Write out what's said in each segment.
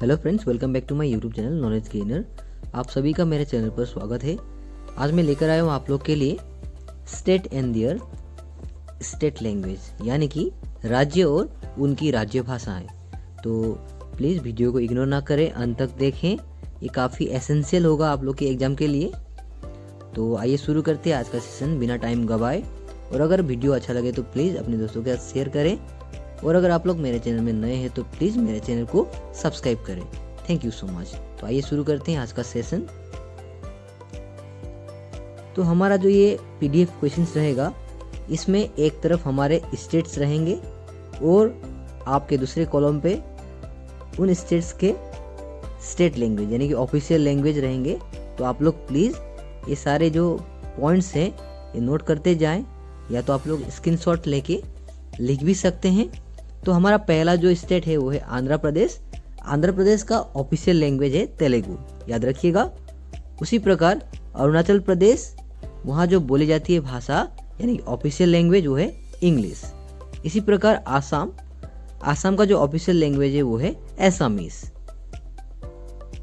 Hello friends, welcome back to my YouTube channel knowledge gainer. आप सभी का मेरे चैनल पर स्वागत है। आज मैं लेकर आया हूँ आप लोग के लिए state and there state language, यानी कि राज्य और उनकी राज्य भाषाएं। तो प्लीज़ वीडियो को इग्नोर ना करें, अंत तक देखें, ये काफ़ी एसेंशियल होगा आप लोग के एग्ज़ाम के लिए। तो आइए शुरू करते हैं आज का सेशन बिना टाइम गवाए। और अगर वीडियो अच्छा लगे तो प्लीज़ अपने दोस्तों के साथ शेयर करें, और अगर आप लोग मेरे चैनल में नए हैं तो प्लीज़ मेरे चैनल को सब्सक्राइब करें। Thank you so much. तो आइए शुरू करते हैं आज का सेशन। तो हमारा जो ये पीडीएफ क्वेश्चंस रहेगा, इसमें एक तरफ हमारे स्टेट्स रहेंगे और आपके दूसरे कॉलम पे उन स्टेट्स के स्टेट लैंग्वेज यानी कि ऑफिशियल लैंग्वेज रहेंगे। तो आप लोग प्लीज़ ये सारे जो पॉइंट्स हैं ये नोट करते जाएं, या तो आप लोग स्क्रीनशॉट लेके लिख भी सकते हैं। तो हमारा पहला जो स्टेट है वो है आंध्र प्रदेश। आंध्र प्रदेश का ऑफिशियल लैंग्वेज है तेलुगु, याद रखिएगा। उसी प्रकार अरुणाचल प्रदेश, वहाँ जो बोली जाती है भाषा यानी ऑफिशियल लैंग्वेज वो है इंग्लिश। इसी प्रकार आसाम, आसाम का जो ऑफिशियल लैंग्वेज है वो है एसामीज।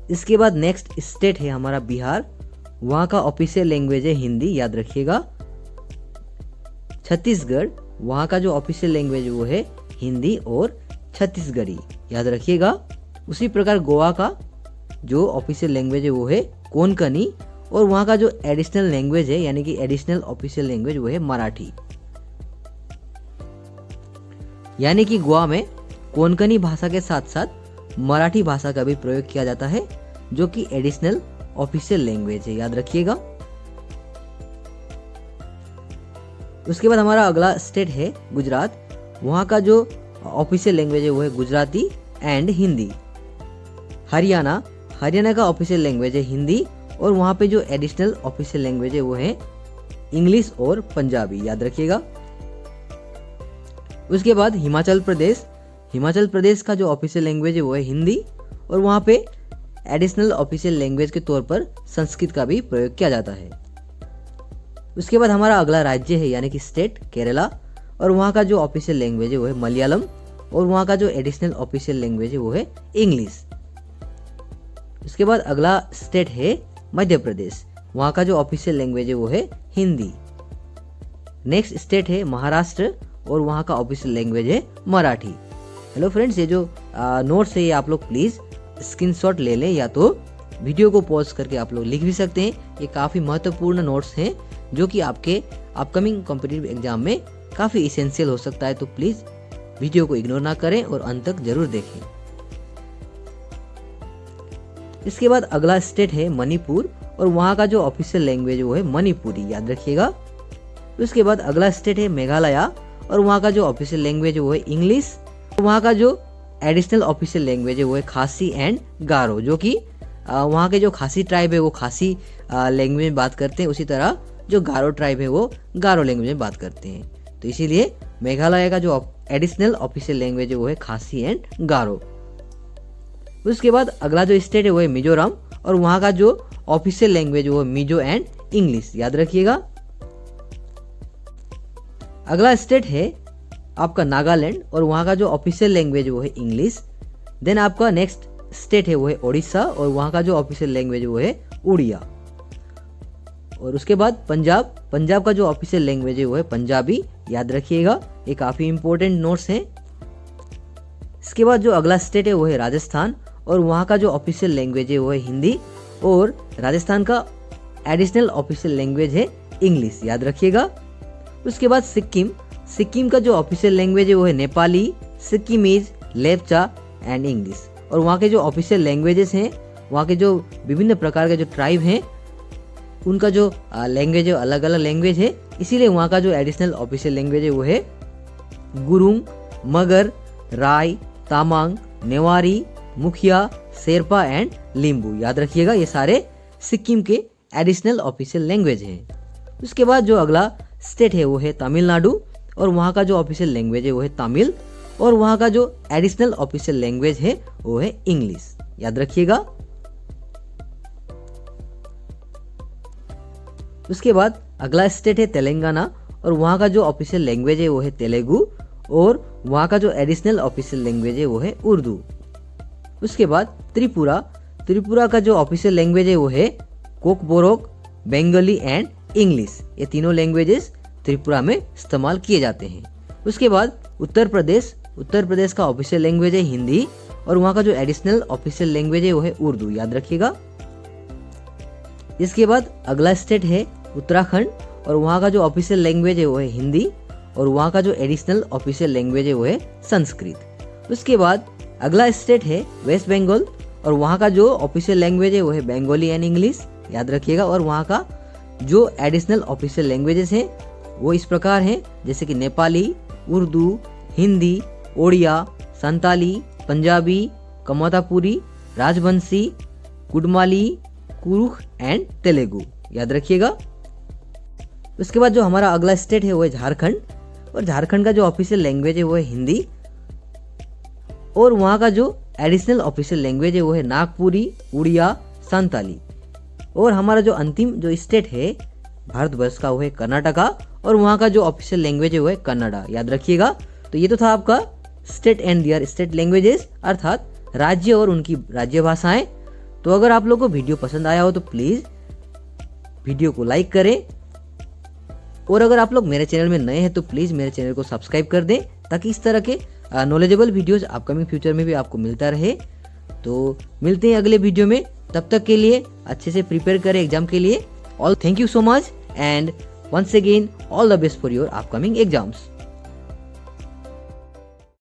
इसके बाद नेक्स्ट स्टेट है हमारा बिहार, वहाँ का ऑफिशियल लैंग्वेज है हिंदी, याद रखिएगा। छत्तीसगढ़, वहाँ का जो ऑफिशियल लैंग्वेज वो है हिंदी और छत्तीसगढ़ी, याद रखिएगा। उसी प्रकार गोवा का जो ऑफिशियल लैंग्वेज है वो है कोंकणी, और वहाँ का जो एडिशनल लैंग्वेज है यानी कि एडिशनल ऑफिशियल लैंग्वेज वो है मराठी। यानी कि गोवा में कोंकणी भाषा के साथ साथ मराठी भाषा का भी प्रयोग किया जाता है, जो कि एडिशनल ऑफिशियल लैंग्वेज है, याद रखिएगा। उसके बाद हमारा अगला स्टेट है गुजरात। वहाँ का जो ऑफिशियल लैंग्वेज है वो है गुजराती एंड हिंदी। हरियाणा, हरियाणा का ऑफिशियल लैंग्वेज है हिंदी, और वहाँ पे जो एडिशनल ऑफिशियल लैंग्वेज है वो है इंग्लिश और पंजाबी, याद रखिएगा। उसके बाद हिमाचल प्रदेश, हिमाचल प्रदेश का जो ऑफिशियल लैंग्वेज है वो है हिंदी, और वहाँ पे एडिशनल ऑफिशियल लैंग्वेज के तौर पर संस्कृत का भी प्रयोग किया जाता है। उसके बाद हमारा अगला राज्य है यानी कि स्टेट केरला, और वहाँ का जो ऑफिशियल लैंग्वेज है वो है मलयालम, और वहाँ का जो एडिशनल ऑफिशियल लैंग्वेज है वो है इंग्लिश। उसके बाद अगला स्टेट है मध्य प्रदेश, वहाँ का जो ऑफिशियल लैंग्वेज है वो है हिंदी। नेक्स्ट स्टेट है महाराष्ट्र, और वहाँ का ऑफिशियल लैंग्वेज है मराठी। हेलो फ्रेंड्स, ये जो नोट्स है ये आप लोग प्लीज़ स्क्रीनशॉट ले लें, या तो वीडियो को पॉज करके आप लोग लिख भी सकते हैं। ये काफ़ी महत्वपूर्ण नोट्स हैं जो कि आपके अपकमिंग कॉम्पिटिटिव एग्जाम में काफ़ी इसेंशियल हो सकता है। तो प्लीज़ वीडियो को इग्नोर ना करें और अंत तक जरूर देखें। इसके बाद अगला स्टेट है मणिपुर, और वहाँ का जो ऑफिशियल लैंग्वेज वो है मणिपुरी, याद रखिएगा। उसके बाद अगला स्टेट है मेघालय, और वहाँ का जो ऑफिशियल लैंग्वेज वो है इंग्लिश। वहाँ का जो एडिशनल ऑफिशियल लैंग्वेज है वो है खासी एंड गारो, जो कि वहाँ के जो खासी ट्राइब है वो खासी लैंग्वेज में बात करते हैं, उसी तरह जो गारो ट्राइब है वो गारो लैंग्वेज में बात करते हैं। तो इसीलिए मेघालय का जो एडिशनल ऑफिशियल लैंग्वेज है वो है खासी एंड गारो। उसके बाद अगला जो स्टेट है वो है मिजोरम, और वहाँ का जो ऑफिशियल लैंग्वेज वो है मिजो एंड इंग्लिश, याद रखिएगा। अगला स्टेट है आपका नागालैंड, और वहाँ का जो ऑफिशियल लैंग्वेज वो है इंग्लिश। देन आपका नेक्स्ट स्टेट है वो है ओडिशा, और वहाँ का जो ऑफिशियल लैंग्वेज वो है उड़िया। और उसके बाद पंजाब, पंजाब का जो ऑफिशियल लैंग्वेज है वो है पंजाबी, याद रखिएगा। ये काफ़ी इंपॉर्टेंट नोट्स हैं। इसके बाद जो अगला स्टेट है वो है राजस्थान, और वहाँ का जो ऑफिशियल लैंग्वेज है वो है हिंदी, और राजस्थान का एडिशनल ऑफिशियल लैंग्वेज है इंग्लिश, याद रखिएगा। उसके बाद सिक्किम, सिक्किम का जो ऑफिशियल लैंग्वेज है वो है नेपाली, सिक्किमीज, लेप्चा एंड इंग्लिश। और वहाँ के जो ऑफिशियल लैंग्वेजेस हैं, वहाँ के जो विभिन्न प्रकार के जो ट्राइब हैं उनका जो लैंग्वेज है अलग अलग लैंग्वेज है, इसीलिए वहाँ का जो एडिशनल ऑफिशियल लैंग्वेज है वो है गुरुंग, मगर, राय, तामांग, नेवारी, मुखिया, शेरपा एंड लिम्बू, याद रखिएगा। ये सारे सिक्किम के एडिशनल ऑफिशियल लैंग्वेज हैं। उसके बाद जो अगला स्टेट है वो है तमिलनाडु, और वहाँ का जो ऑफिशियल लैंग्वेज है वो है तमिल, और वहाँ का जो एडिशनल ऑफिशियल लैंग्वेज है वो है इंग्लिश, याद रखिएगा। उसके बाद अगला स्टेट है तेलंगाना, और वहाँ का जो ऑफिशियल लैंग्वेज है वो है तेलुगु, और वहाँ का जो एडिशनल ऑफिशियल लैंग्वेज है वो है उर्दू। उसके बाद त्रिपुरा। त्रिपुरा का जो ऑफिशियल लैंग्वेज है वो है कोकबोरोक, बंगाली एंड इंग्लिश। ये तीनों लैंग्वेजेस त्रिपुरा में इस्तेमाल किए जाते हैं। उसके बाद उत्तर प्रदेश। उत्तर प्रदेश का ऑफिशियल लैंग्वेज है हिंदी और वहाँ का जो एडिशनल ऑफिशियल लैंग्वेज है वो है उर्दू, याद रखिएगा। इसके बाद अगला स्टेट है उत्तराखंड और वहाँ का जो ऑफिशियल लैंग्वेज है वो है हिंदी और वहाँ का जो एडिशनल ऑफिशियल लैंग्वेज है वो है संस्कृत। उसके बाद अगला स्टेट है वेस्ट बंगाल और वहाँ का जो ऑफिशियल लैंग्वेज है वो है बंगाली एंड इंग्लिश, याद रखिएगा। और वहाँ का जो एडिशनल ऑफिशियल लैंग्वेजेस हैं वो इस प्रकार हैं, जैसे कि नेपाली, उर्दू, हिंदी, ओडिया, संताली, पंजाबी, कमतापुरी, राजवंशी, कुडमाली, कुरुख एंड तेलुगु, याद रखिएगा। उसके बाद जो हमारा अगला स्टेट है वो है झारखंड और झारखंड का जो ऑफिशियल लैंग्वेज है वो है हिंदी और वहाँ का जो एडिशनल ऑफिशियल लैंग्वेज है वो है नागपुरी, उड़िया, संताली। और हमारा जो अंतिम जो स्टेट है भारतवर्ष का वो है कर्नाटका और वहाँ का जो ऑफिशियल लैंग्वेज है वो है कन्नड़ा, याद रखिएगा। तो ये तो था आपका state and their state languages, अर्थात राज्य और उनकी राज्य भाषाएं। तो अगर आप लोगों को वीडियो पसंद आया हो तो प्लीज़ वीडियो को लाइक करें और अगर आप लोग मेरे चैनल में नए हैं तो प्लीज़ मेरे चैनल को सब्सक्राइब कर दें ताकि इस तरह के नॉलेजेबल वीडियोस अपकमिंग फ्यूचर में भी आपको मिलता रहे। तो मिलते हैं अगले वीडियो में, तब तक के लिए अच्छे से प्रिपेयर करें एग्जाम के लिए। All thank you so much and once again all the best for your upcoming exams.